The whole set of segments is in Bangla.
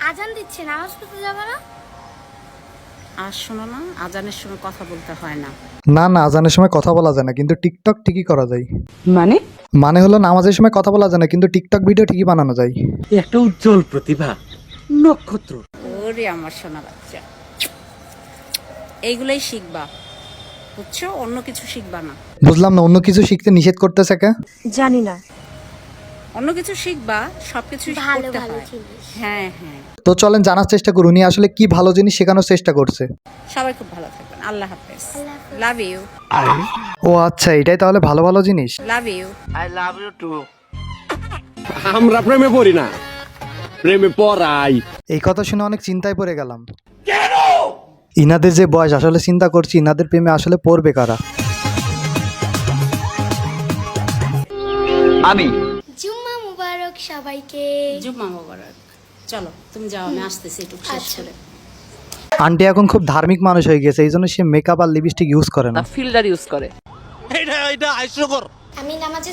আজান দিচ্ছে, নামাজ পড়তে যাবে না? আর শোনো না, আজানের সময় কথা বলতে হয় না। না না, আজানের সময় কথা বলা যায় না, কিন্তু টিকটক ঠিকই করা যায়। মানে মানে হলো নামাজের সময় কথা বলা যায় না, কিন্তু টিকটক ভিডিও ঠিকই বানানো যায়। একটা উজ্জ্বল প্রতিভা, নক্ষত্র। ওরে আমার সোনা বাচ্চা, এইগুলোই শিখবা, বুঝছো? অন্য কিছু শিখবা না। বুঝলাম না, অন্য কিছু শিখতে নিষেধ করতেছে কে? জানি না। অন্য কিছু শিখবা, সবকিছু ভালো করতে ভালো হয়। জিনিস। হ্যাঁ হ্যাঁ, তো চলেন জানার চেষ্টা করুন উনি আসলে কি ভালো জিনিস শেখানোর চেষ্টা করছে। সবাই খুব ভালো থাকবেন। আল্লাহ হাফেজ। আল্লাহ হাফেজ। Love you. ও আচ্ছা, এটাই তাহলে ভালো ভালো জিনিস। Love you. আমরা প্রেমে পড়ি না, প্রেমে পড়াই। এই কথা শুনে অনেক চিন্তায় পড়ে গেলাম। ইনাদের যে বয়স, আসলে চিন্তা করছি ইনাদের প্রেমে আসলে পড়বে কারা। আমি জুম্মা মুবারক সবাইকে। জুম্মা মোবারক। চলো তুমি যাও, আমি আসতেছি একটু শেষ আচ্ছা। করে। আন্টি এখন খুব ধার্মিক মানুষ হয়ে গেছে, এই জন্য সে মেকআপ আর লিপস্টিক ইউজ করে না। ফিল্টার ইউজ করে। আমি নামাজে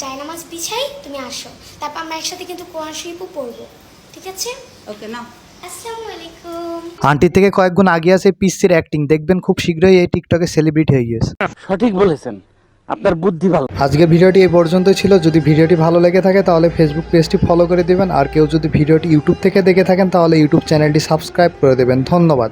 যাই নামাজ বিছাই, তুমি আসো, তারপর আমরা একসাথে কিন্তু কোরআন শরীফও পড়বো, ঠিক আছে? ওকে নাও। আসসালামু আলাইকুম। আন্টির থেকে কয়েক গুণ আগে আছে পিসির অ্যাক্টিং, দেখবেন খুব শীঘ্রই এই টিকটকে সেলিব্রিটি হয়ে গেছে। সঠিক বলেছেন, আপনার বুদ্ধি ভালো। আজকে ভিডিওটি এই পর্যন্তই ছিল। যদি ভিডিওটি ভালো লেগে থাকে তাহলে ফেসবুক পেজটি ফলো করে দিবেন, আর কেউ যদি ভিডিওটি ইউটিউব থেকে দেখে থাকেন তাহলে ইউটিউব চ্যানেলটি সাবস্ক্রাইব করে দেবেন। ধন্যবাদ।